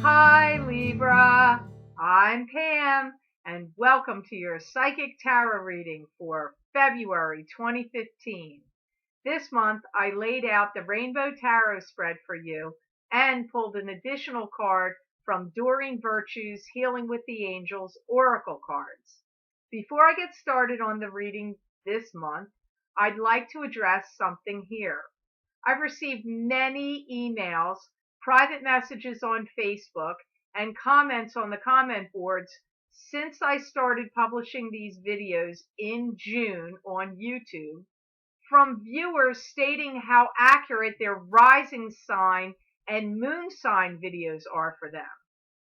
Hi Libra, I'm Pam and welcome to your Psychic Tarot reading for February 2015. This month I laid out the Rainbow Tarot spread for you and pulled an additional card from Doreen Virtue's Healing with the Angels Oracle cards. Before I get started on the reading this month, I'd like to address something here. I've received many emails, private messages on Facebook, and comments on the comment boards since I started publishing these videos in June on YouTube from viewers stating how accurate their rising sign and moon sign videos are for them.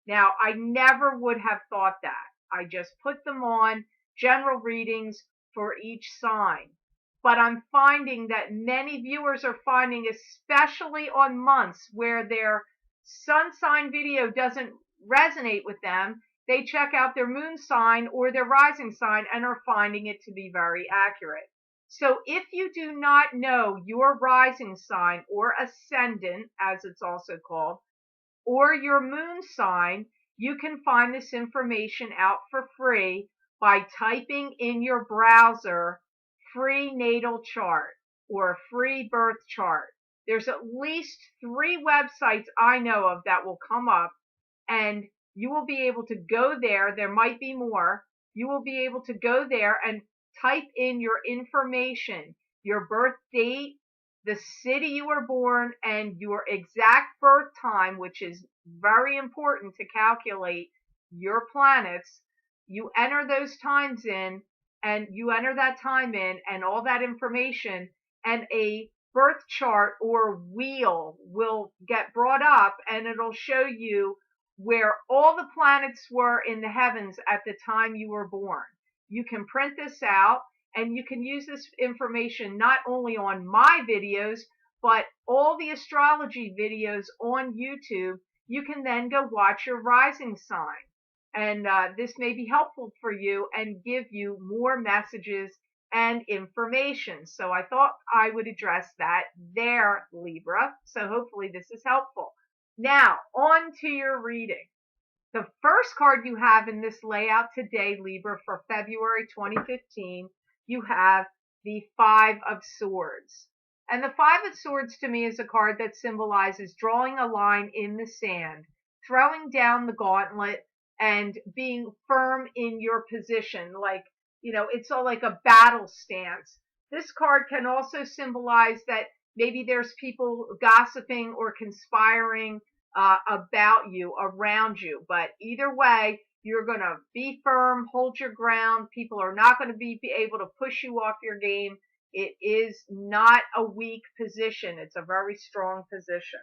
Now, I never would have thought that. I just put them on general readings for each sign. But I'm finding that many viewers are finding, especially on months where their sun sign video doesn't resonate with them, they check out their moon sign or their rising sign and are finding it to be very accurate. So if you do not know your rising sign or ascendant, as it's also called, or your moon sign, you can find this information out for free by typing in your browser free natal chart or free birth chart. There's at least 3 websites I know of that will come up, and you will be able to go there. There might be more. You will be able to go there and type in your information, your birth date, the city you were born, and your exact birth time, which is very important to calculate your planets. You enter those times in, and you enter that time in and all that information, and a birth chart or wheel will get brought up, and it'll show you where all the planets were in the heavens at the time you were born. You can print this out and you can use this information not only on my videos, but all the astrology videos on YouTube. You can then go watch your rising sign. And this may be helpful for you and give you more messages and information. So I thought I would address that there, Libra. So hopefully this is helpful. Now, on to your reading. The first card you have in this layout today, Libra, for February 2015, you have the Five of Swords. And the Five of Swords to me is a card that symbolizes drawing a line in the sand, throwing down the gauntlet, and being firm in your position. Like, it's all like a battle stance. This card can also symbolize that maybe there's people gossiping or conspiring about you, around you. But either way, you're going to be firm, hold your ground. People are not going to be able to push you off your game. It is not a weak position. It's a very strong position.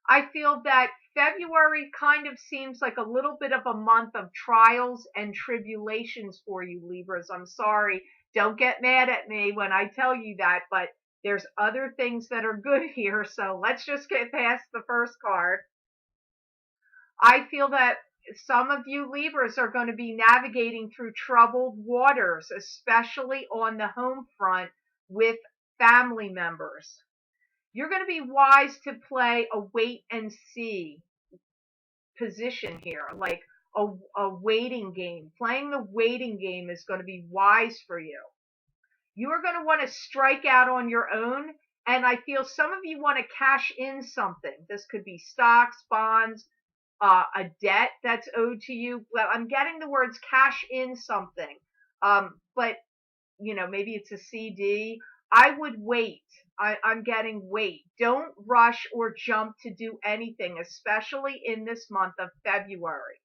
I feel that February kind of seems like a little bit of a month of trials and tribulations for you, Libras. I'm sorry. Don't get mad at me when I tell you that, but there's other things that are good here. So let's just get past the first card. I feel that some of you Libras are going to be navigating through troubled waters, especially on the home front with family members. You're going to be wise to play a wait and see position here, like a waiting game. Playing the waiting game is going to be wise for you. You are going to want to strike out on your own, and I feel some of you want to cash in something. This could be stocks, bonds, a debt that's owed to you. Well, I'm getting the words cash in something, but maybe it's a CD. I would wait. I'm getting wait. Don't rush or jump to do anything, especially in this month of February.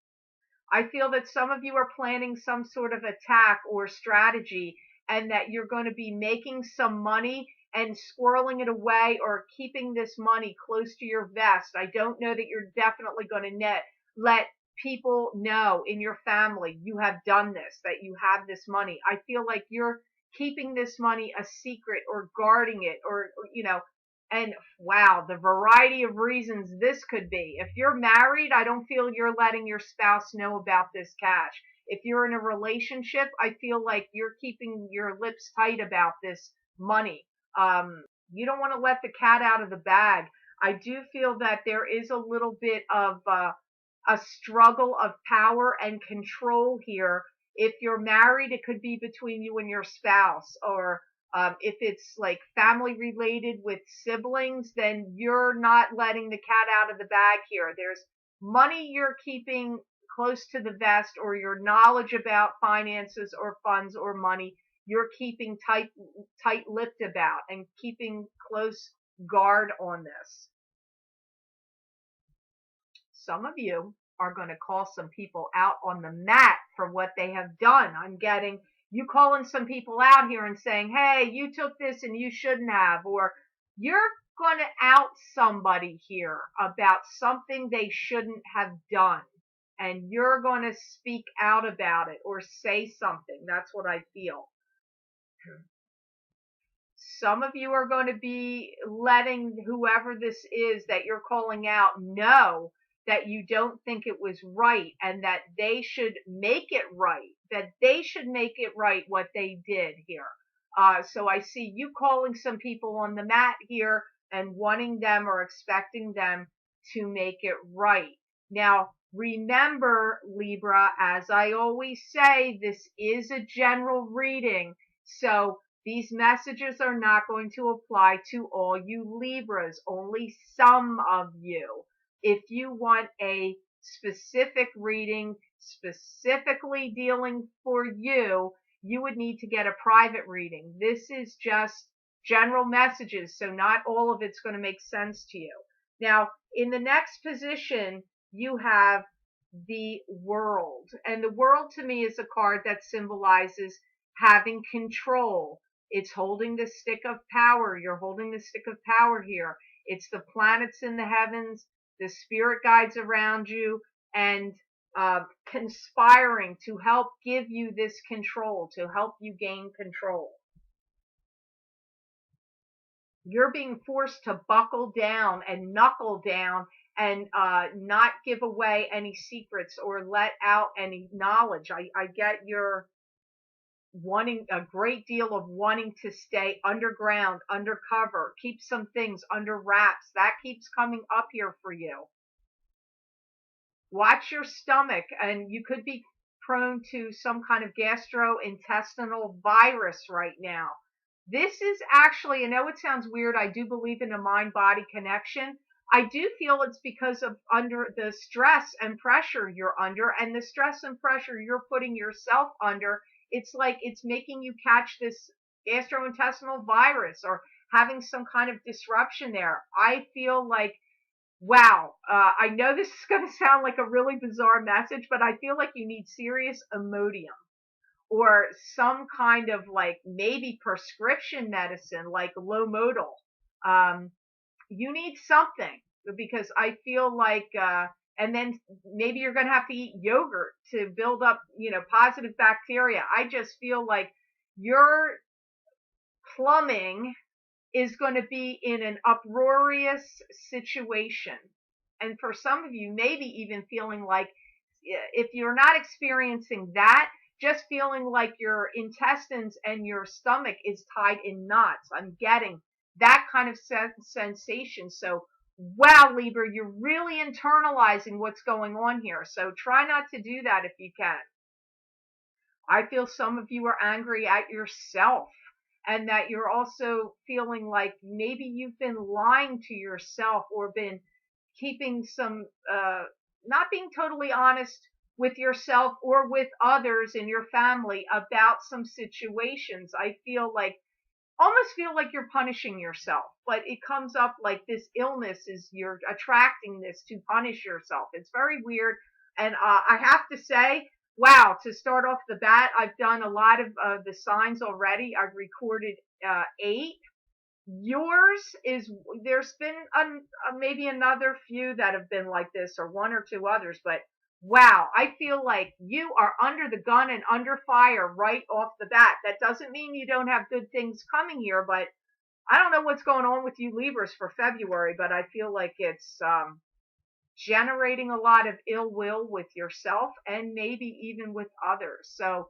I feel that some of you are planning some sort of attack or strategy, and that you're going to be making some money and squirreling it away or keeping this money close to your vest. I don't know that you're definitely going to let people know in your family you have done this, that you have this money. I feel like you're keeping this money a secret or guarding it, or and wow, the variety of reasons this could be. If you're married, I don't feel you're letting your spouse know about this cash. If you're in a relationship, I feel like you're keeping your lips tight about this money. You don't want to let the cat out of the bag. I do feel that there is a little bit of a struggle of power and control here. If you're married, it could be between you and your spouse, or if it's like family related with siblings, then you're not letting the cat out of the bag here. There's money you're keeping close to the vest, or your knowledge about finances or funds or money you're keeping tight-lipped about and keeping close guard on this. Some of you are going to call some people out on the mat for what they have done. I'm getting you calling some people out here and saying, hey, you took this and you shouldn't have, or you're going to out somebody here about something they shouldn't have done. And you're going to speak out about it or say something. That's what I feel. Some of you are going to be letting whoever this is that you're calling out know that you don't think it was right, and that they should make it right, what they did here. So I see you calling some people on the mat here and wanting them or expecting them to make it right. Now, remember, Libra, as I always say, this is a general reading. So these messages are not going to apply to all you Libras, only some of you. If you want a specific reading, specifically dealing for you, you would need to get a private reading. This is just general messages, so not all of it's going to make sense to you. Now, in the next position, you have the World. And the World to me is a card that symbolizes having control. It's holding the stick of power. You're holding the stick of power here. It's the planets in the heavens, the spirit guides around you, and conspiring to help give you this control, to help you gain control. You're being forced to buckle down and knuckle down and not give away any secrets or let out any knowledge. I get your wanting a great deal of wanting to stay underground, undercover, keep some things under wraps. That keeps coming up here for you. Watch your stomach, and you could be prone to some kind of gastrointestinal virus right now. This is actually, I know it sounds weird, I do believe in a mind-body connection. I do feel it's because of under the stress and pressure you're under, and the stress and pressure you're putting yourself under. It's like it's making you catch this gastrointestinal virus or having some kind of disruption there. I feel like, wow, I know this is going to sound like a really bizarre message, but I feel like you need serious Imodium or some kind of like maybe prescription medicine like Lomodal. You need something, because I feel like, and then maybe you're going to have to eat yogurt to build up, positive bacteria. I just feel like your plumbing is going to be in an uproarious situation. And for some of you, maybe even feeling like, if you're not experiencing that, just feeling like your intestines and your stomach is tied in knots. I'm getting that kind of sensation. So, wow, Libra, you're really internalizing what's going on here. So try not to do that if you can. I feel some of you are angry at yourself, and that you're also feeling like maybe you've been lying to yourself or been keeping some, not being totally honest with yourself or with others in your family about some situations. I almost feel like you're punishing yourself, but it comes up like this illness is, you're attracting this to punish yourself. It's very weird. And I have to say, wow, to start off the bat, I've done a lot of the signs already. I've recorded 8. Yours is, there's been maybe another few that have been like this, or 1 or 2 others, but wow, I feel like you are under the gun and under fire right off the bat. That doesn't mean you don't have good things coming here, but I don't know what's going on with you Libras for February, but I feel like it's generating a lot of ill will with yourself and maybe even with others. So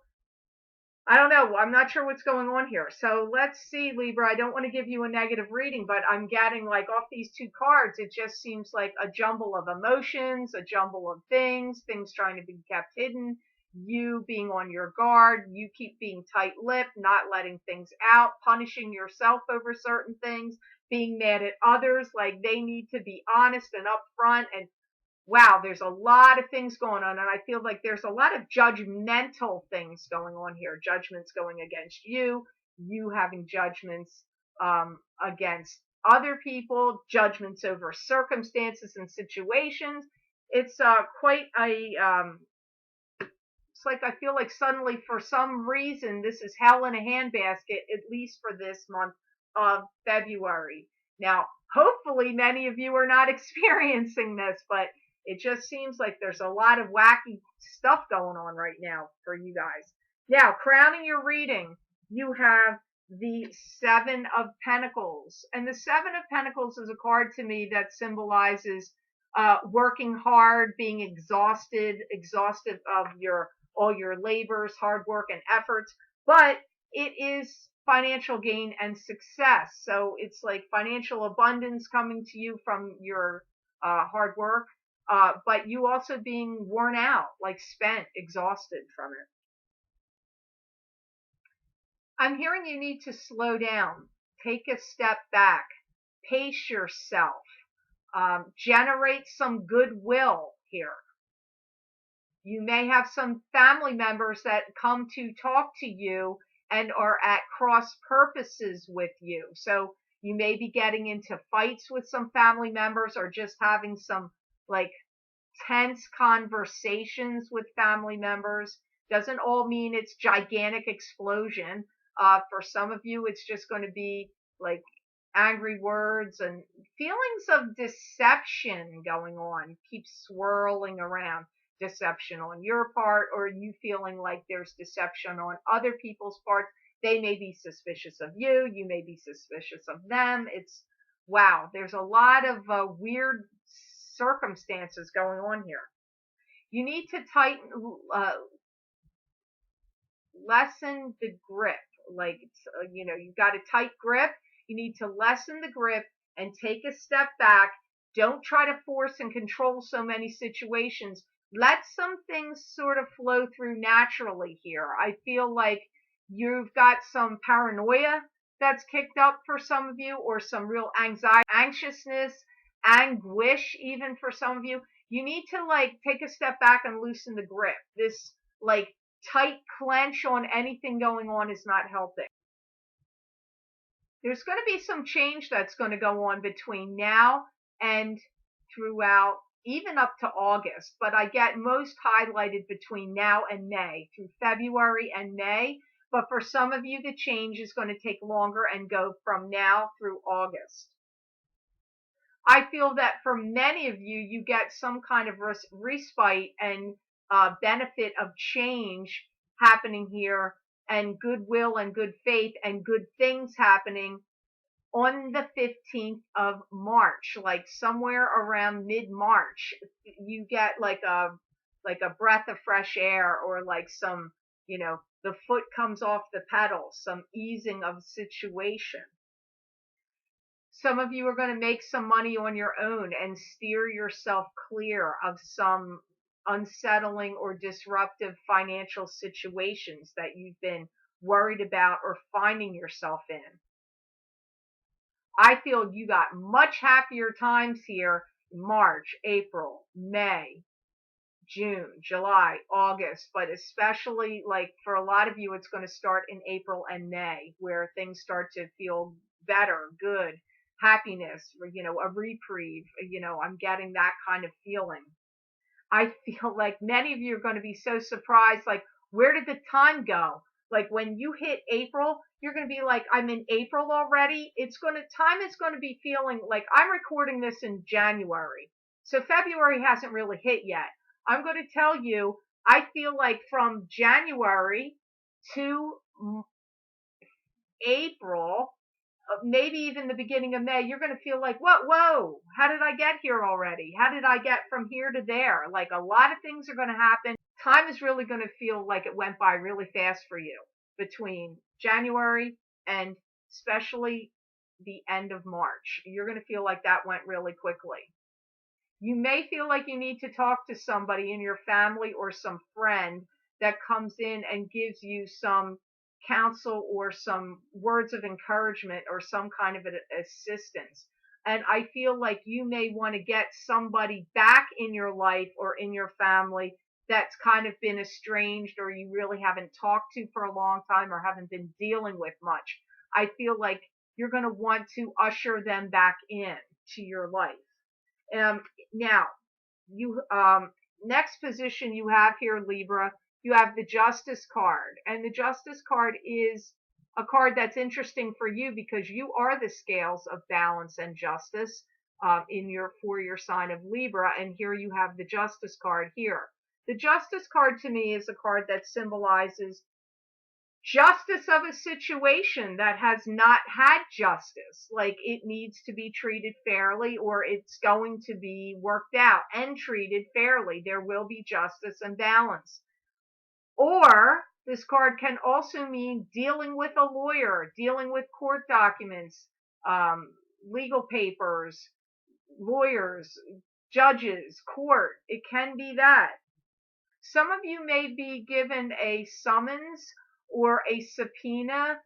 I don't know. I'm not sure what's going on here. So let's see, Libra. I don't want to give you a negative reading, but I'm getting like off these two cards, it just seems like a jumble of emotions, a jumble of things trying to be kept hidden, you being on your guard, you keep being tight-lipped, not letting things out, punishing yourself over certain things, being mad at others, like they need to be honest and upfront, and wow, there's a lot of things going on, and I feel like there's a lot of judgmental things going on here. Judgments going against you, you having judgments against other people, judgments over circumstances and situations. It's quite a it's like I feel like suddenly for some reason this is hell in a handbasket, at least for this month of February. Now, hopefully many of you are not experiencing this, but it just seems like there's a lot of wacky stuff going on right now for you guys. Now, crowning your reading, you have the Seven of Pentacles. And the Seven of Pentacles is a card to me that symbolizes working hard, being exhausted of all your labors, hard work, and efforts, but it is financial gain and success. So it's like financial abundance coming to you from your hard work, but you also being worn out, like spent, exhausted from it. I'm hearing you need to slow down, take a step back, pace yourself, generate some goodwill here. You may have some family members that come to talk to you and are at cross purposes with you. So you may be getting into fights with some family members or just having some like tense conversations with family members. Doesn't all mean it's gigantic explosion. For some of you, it's just going to be like angry words and feelings of deception going on, keep swirling around. Deception on your part, or you feeling like there's deception on other people's parts. They may be suspicious of you, you may be suspicious of them. It's wow, there's a lot of weird circumstances going on here. You need to tighten, lessen the grip. Like, you've got a tight grip. You need to lessen the grip and take a step back. Don't try to force and control so many situations. Let some things sort of flow through naturally here. I feel like you've got some paranoia that's kicked up for some of you, or some real anxiety, anxiousness, anguish even for some of you. You need to like take a step back and loosen the grip. This like tight clench on anything going on is not helping. There's going to be some change that's going to go on between now and throughout, even up to August, but I get most highlighted between now and May, through February and May. But for some of you, the change is going to take longer and go from now through August. I feel that for many of you, you get some kind of respite and benefit of change happening here, and goodwill and good faith and good things happening on the 15th of March, like somewhere around mid-March. You get like a breath of fresh air, or like some, the foot comes off the pedal, some easing of situation. Some of you are going to make some money on your own and steer yourself clear of some unsettling or disruptive financial situations that you've been worried about or finding yourself in. I feel you got much happier times here: March, April, May, June, July, August, but especially like for a lot of you, it's going to start in April and May, where things start to feel better, good, happiness, a reprieve. I'm getting that kind of feeling. I feel like many of you are going to be so surprised, like, where did the time go? Like when you hit April, you're going to be like, I'm in April already. Time is going to be feeling like I'm recording this in January. So February hasn't really hit yet. I'm going to tell you, I feel like from January to April, maybe even the beginning of May, you're going to feel like, whoa, how did I get here already? How did I get from here to there? Like a lot of things are going to happen. Time is really going to feel like it went by really fast for you between January and especially the end of March. You're going to feel like that went really quickly. You may feel like you need to talk to somebody in your family or some friend that comes in and gives you some counsel or some words of encouragement or some kind of assistance. And I feel like you may want to get somebody back in your life or in your family that's kind of been estranged or you really haven't talked to for a long time or haven't been dealing with much. I feel like you're going to want to usher them back in to your life. Now, you next position you have here, Libra, you have the Justice card, and the Justice card is a card that's interesting for you because you are the scales of balance and justice for your sign of Libra, and here you have the Justice card here. The Justice card to me is a card that symbolizes justice of a situation that has not had justice. Like it needs to be treated fairly or it's going to be worked out and treated fairly. There will be justice and balance. Or this card can also mean dealing with a lawyer, dealing with court documents, legal papers, lawyers, judges, court. It can be that. Some of you may be given a summons or a subpoena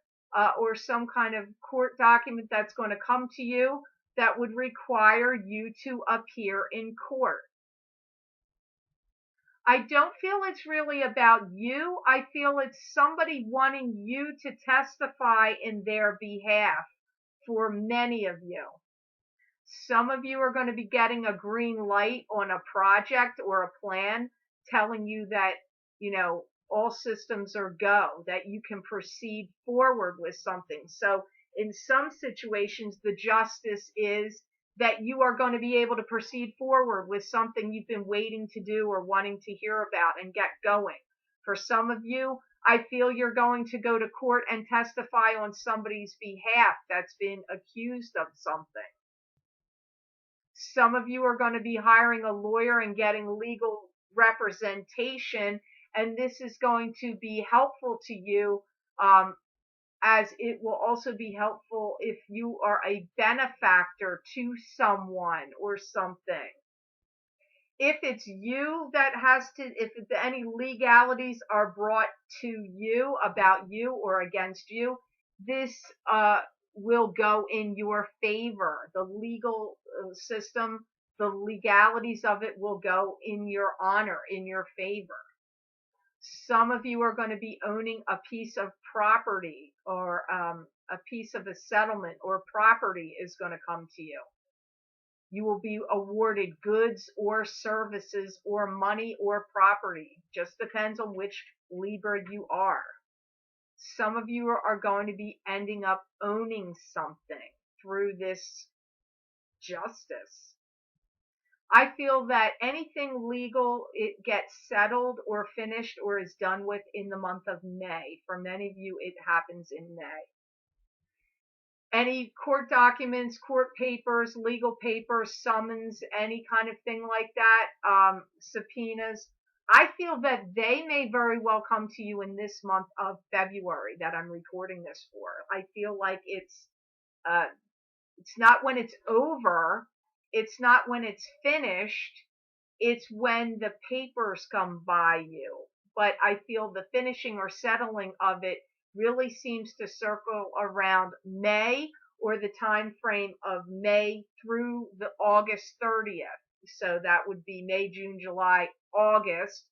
or some kind of court document that's going to come to you that would require you to appear in court. I don't feel it's really about you. I feel it's somebody wanting you to testify in their behalf for many of you. Some of you are going to be getting a green light on a project or a plan telling you that, all systems are go, that you can proceed forward with something. So in some situations, the justice is that you are going to be able to proceed forward with something you've been waiting to do or wanting to hear about and get going. For some of you, I feel you're going to go to court and testify on somebody's behalf that's been accused of something. Some of you are going to be hiring a lawyer and getting legal representation, and this is going to be helpful to you, as it will also be helpful if you are a benefactor to someone or something. If it's you that if any legalities are brought to you about you or against you, this will go in your favor. The legal system, the legalities of it will go in your honor, in your favor. Some of you are going to be owning a piece of property or a piece of a settlement or property is going to come to you. You will be awarded goods or services or money or property. Just depends on which Libra you are. Some of you are going to be ending up owning something through this justice. I feel that anything legal, it gets settled or finished or is done with in the month of May. For many of you, it happens in May. Any court documents, court papers, legal papers, summons, any kind of thing like that, subpoenas, I feel that they may very well come to you in this month of February that I'm recording this for. I feel like it's not when it's over, it's not when it's finished, it's when the papers come by you. But I feel the finishing or settling of it really seems to circle around May or the time frame of May through the August 30th. So that would be May, June, July, August,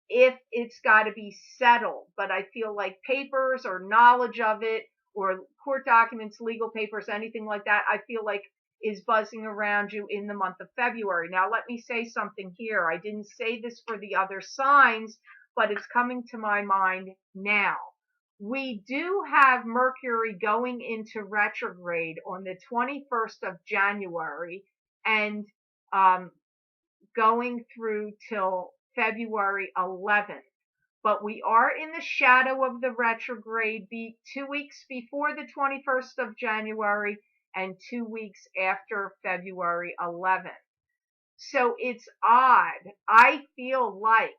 if it's got to be settled. But I feel like papers or knowledge of it or court documents, legal papers, anything like that, I feel like is buzzing around you in the month of February. Now, let me say something here. I didn't say this for the other signs, but it's coming to my mind now. We do have Mercury going into retrograde on the 21st of January and going through till February 11th. But we are in the shadow of the retrograde 2 weeks before the 21st of January and 2 weeks after February 11th. So it's odd. I feel like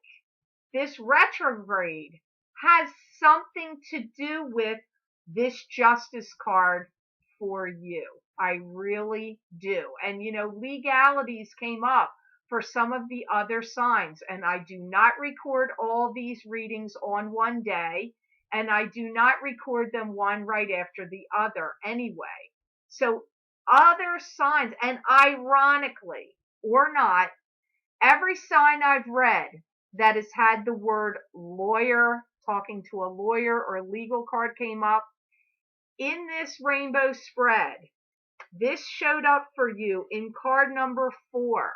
this retrograde has something to do with this Justice card for you. I really do. And legalities came up for some of the other signs, and I do not record all these readings on one day, and I do not record them one right after the other anyway. So other signs, and ironically or not, every sign I've read that has had the word lawyer, talking to a lawyer or legal card came up in this rainbow spread. This showed up for you in card number 4.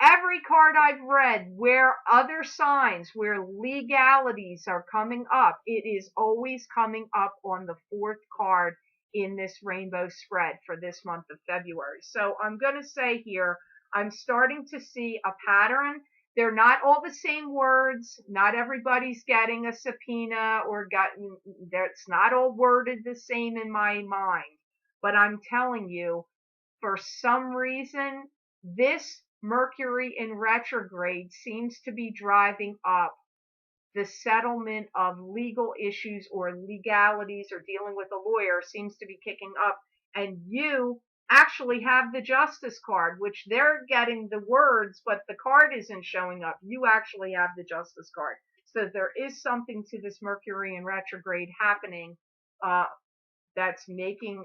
Every card I've read where other signs, where legalities are coming up, it is always coming up on the 4th card in this rainbow spread for this month of February. So I'm going to say here, I'm starting to see a pattern. They're not all the same words. Not everybody's getting a subpoena it's not all worded the same in my mind. But I'm telling you, for some reason, this Mercury in retrograde seems to be driving up the settlement of legal issues or legalities, or dealing with a lawyer seems to be kicking up. And you actually have the Justice card, which they're getting the words, but the card isn't showing up. You actually have the Justice card. So there is something to this Mercury in retrograde happening that's making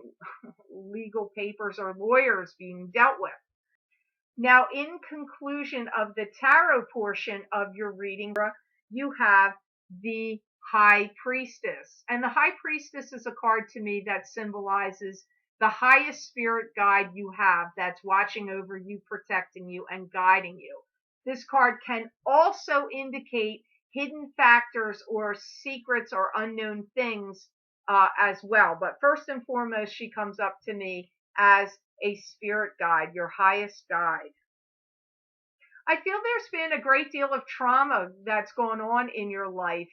legal papers or lawyers being dealt with. Now, in conclusion of the tarot portion of your reading, you have the High Priestess. And the High Priestess is a card to me that symbolizes the highest spirit guide you have that's watching over you, protecting you, and guiding you. This card can also indicate hidden factors or secrets or unknown things as well. But first and foremost, she comes up to me as a spirit guide, your highest guide. I feel there's been a great deal of trauma that's gone on in your life,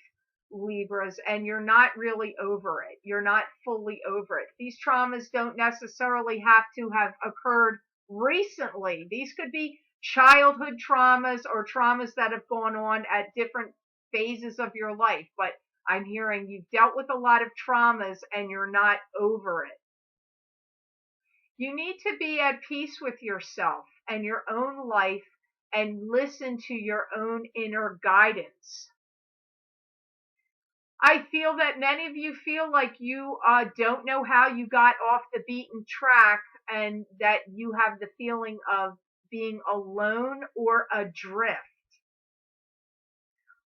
Libras, and you're not really over it. You're not fully over it. These traumas don't necessarily have to have occurred recently. These could be childhood traumas or traumas that have gone on at different phases of your life. But I'm hearing you've dealt with a lot of traumas and you're not over it. You need to be at peace with yourself and your own life and listen to your own inner guidance. I feel that many of you feel like you don't know how you got off the beaten track, and that you have the feeling of being alone or adrift.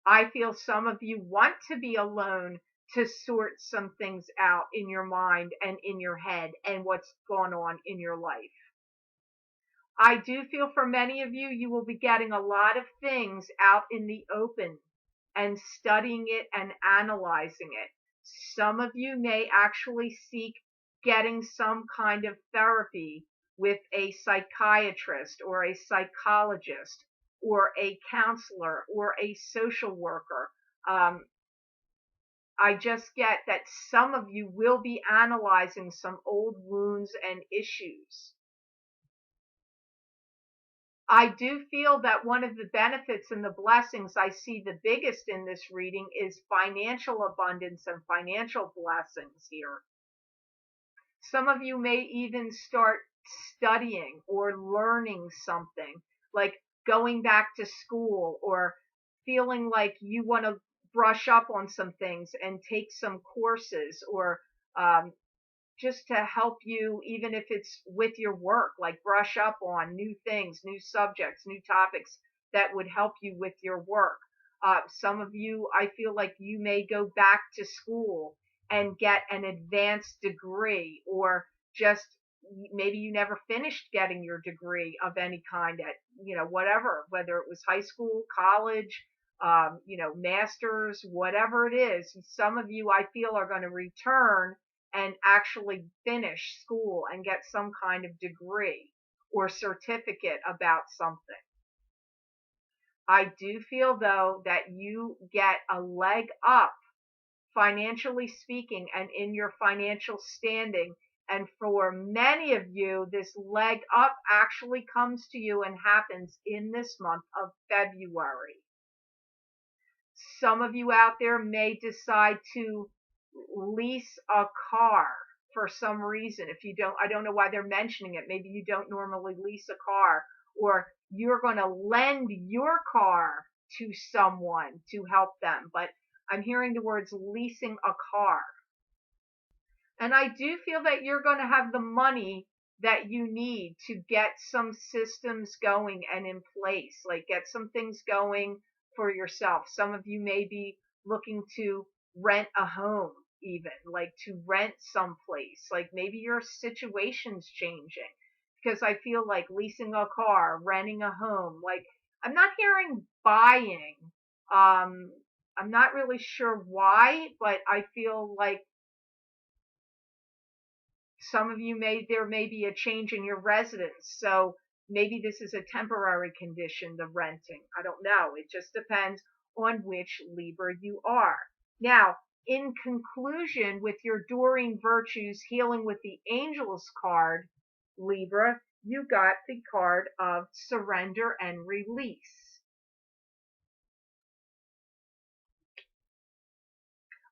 I feel some of you want to be alone to sort some things out in your mind and in your head and what's going on in your life. I do feel for many of you, you will be getting a lot of things out in the open and studying it and analyzing it. Some of you may actually seek getting some kind of therapy with a psychiatrist or a psychologist or a counselor or a social worker. I just get that some of you will be analyzing some old wounds and issues. I do feel that one of the benefits and the blessings I see the biggest in this reading is financial abundance and financial blessings here. Some of you may even start studying or learning something, like going back to school, or feeling like you want to brush up on some things and take some courses, or just to help you, even if it's with your work, like brush up on new things, new subjects, new topics that would help you with your work. Some of you, I feel like you may go back to school and get an advanced degree, or just maybe you never finished getting your degree of any kind at, whatever, whether it was high school, college, master's, whatever it is. Some of you, I feel, are going to return and actually finish school and get some kind of degree or certificate about something. I do feel, though, that you get a leg up, financially speaking, and in your financial standing. And for many of you, this leg up actually comes to you and happens in this month of February. Some of you out there may decide to lease a car for some reason. If you don't, I don't know why they're mentioning it. Maybe you don't normally lease a car, or you're going to lend your car to someone to help them. But I'm hearing the words leasing a car. And I do feel that you're going to have the money that you need to get some systems going and in place, like get some things going for yourself. Some of you may be looking to rent a home, even like to rent someplace, like maybe your situation's changing, because I feel like leasing a car, renting a home, like I'm not hearing buying. I'm not really sure why, but I feel like some of you there may be a change in your residence. So maybe this is a temporary condition, the renting. I don't know. It just depends on which Libra you are. Now, in conclusion, with your Doreen Virtues Healing with the Angels card, Libra, you got the card of surrender and release.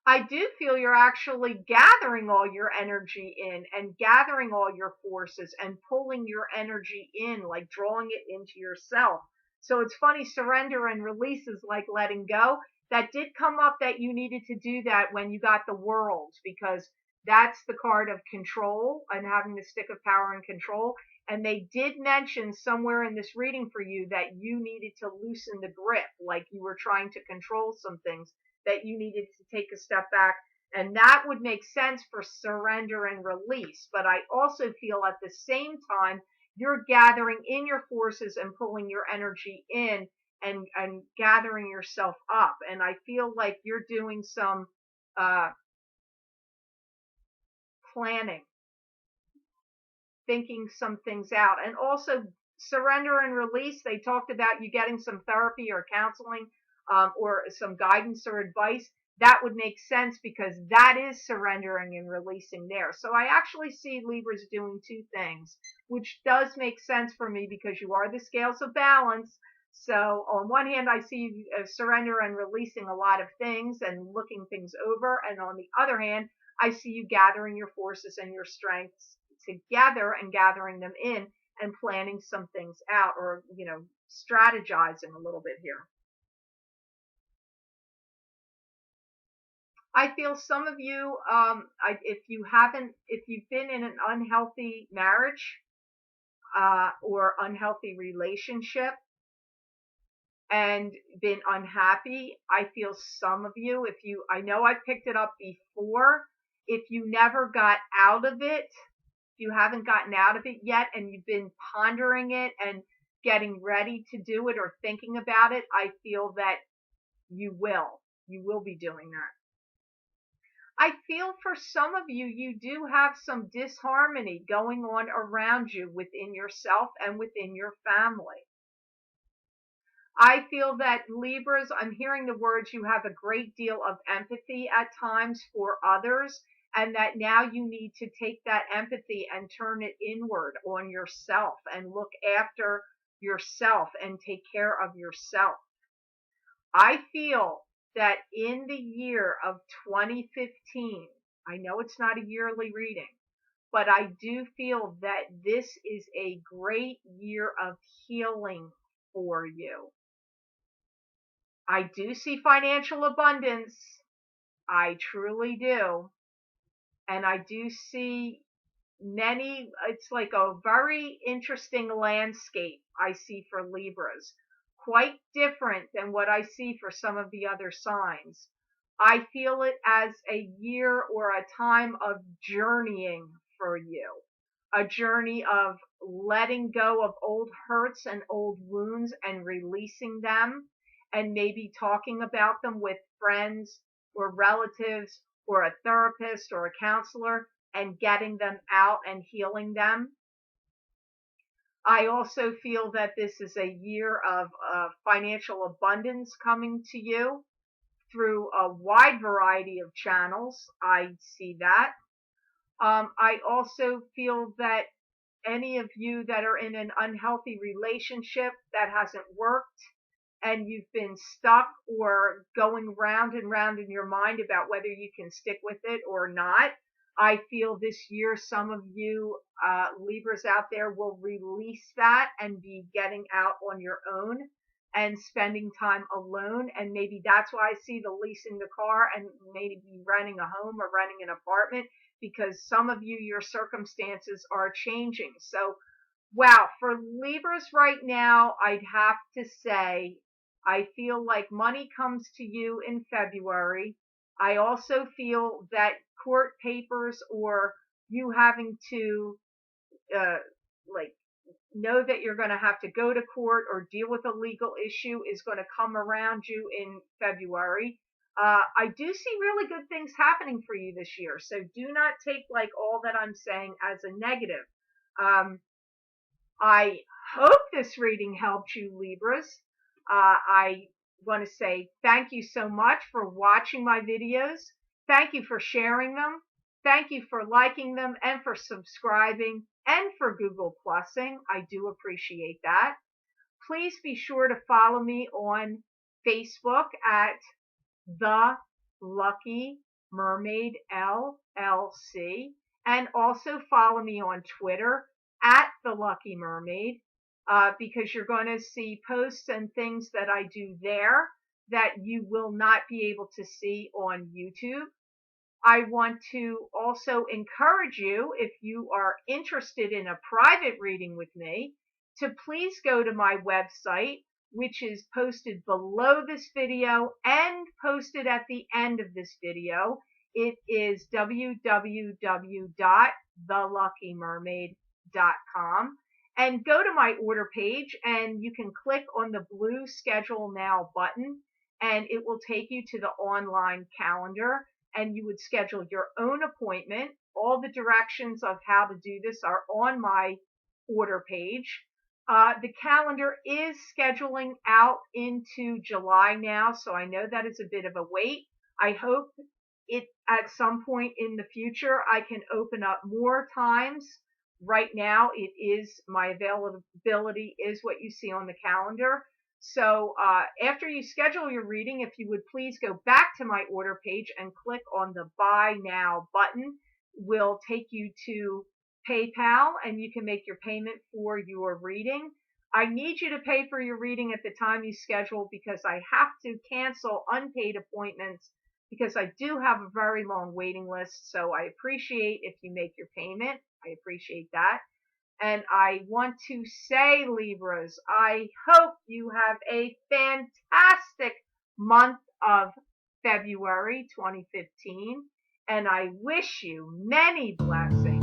I do feel you're actually gathering all your energy in and gathering all your forces and pulling your energy in, like drawing it into yourself. So it's funny, surrender and release is like letting go. That did come up that you needed to do that when you got the World, because that's the card of control and having the stick of power and control. And they did mention somewhere in this reading for you that you needed to loosen the grip, like you were trying to control some things, that you needed to take a step back. And that would make sense for surrender and release. But I also feel at the same time, you're gathering in your forces and pulling your energy in and gathering yourself up. And I feel like you're doing some planning, thinking some things out. And also surrender and release, they talked about you getting some therapy or counseling, or some guidance or advice. That would make sense because that is surrendering and releasing there. So I actually see Libras doing two things, which does make sense for me because you are the scales of balance. So on one hand, I see you surrender and releasing a lot of things and looking things over. And on the other hand, I see you gathering your forces and your strengths together and gathering them in and planning some things out, or, strategizing a little bit here. I feel some of you, if you've been in an unhealthy marriage, or unhealthy relationship and been unhappy, I feel some of you, I know I picked it up before, if you never got out of it, if you haven't gotten out of it yet and you've been pondering it and getting ready to do it or thinking about it, I feel that you will be doing that. I feel for some of you, you do have some disharmony going on around you within yourself and within your family. I feel that Libras, I'm hearing the words, you have a great deal of empathy at times for others, and that now you need to take that empathy and turn it inward on yourself and look after yourself and take care of yourself. I feel that in the year of 2015, I know it's not a yearly reading, but I do feel that this is a great year of healing for you. I do see financial abundance. I truly do. And I do see it's like a very interesting landscape I see for Libras. Quite different than what I see for some of the other signs. I feel it as a year or a time of journeying for you. A journey of letting go of old hurts and old wounds and releasing them, and maybe talking about them with friends or relatives or a therapist or a counselor and getting them out and healing them. I also feel that this is a year of financial abundance coming to you through a wide variety of channels. I see that. I also feel that any of you that are in an unhealthy relationship that hasn't worked, and you've been stuck or going round and round in your mind about whether you can stick with it or not. I feel this year some of you Libras out there will release that and be getting out on your own and spending time alone. And maybe that's why I see the leasing the car and maybe renting a home or renting an apartment, because some of you, your circumstances are changing. So, wow, for Libras right now, I'd have to say I feel like money comes to you in February. I also feel that court papers or you having to uh, like know that you're going to have to go to court or deal with a legal issue is going to come around you in February. I do see really good things happening for you this year, so do not take like all that I'm saying as a negative. Um, I hope this reading helped you, Libras. I want to say thank you so much for watching my videos. Thank you for sharing them. Thank you for liking them and for subscribing and for Google Plusing. I do appreciate that. Please be sure to follow me on Facebook at The Lucky Mermaid LLC, and also follow me on Twitter at The Lucky Mermaid, because you're going to see posts and things that I do there that you will not be able to see on YouTube. I want to also encourage you, if you are interested in a private reading with me, to please go to my website, which is posted below this video and posted at the end of this video. It is www.theluckymermaid.com. And go to my order page and you can click on the blue Schedule Now button and it will take you to the online calendar and you would schedule your own appointment. All the directions of how to do this are on my order page. The calendar is scheduling out into July now, so I know that is a bit of a wait. I hope it at some point in the future I can open up more times. Right now, it is my availability is what you see on the calendar. So after you schedule your reading, if you would please go back to my order page and click on the Buy Now button, will take you to PayPal and you can make your payment for your reading. I need you to pay for your reading at the time you schedule because I have to cancel unpaid appointments because I do have a very long waiting list. So I appreciate if you make your payment. I appreciate that. And I want to say, Libras, I hope you have a fantastic month of February 2015, and I wish you many blessings.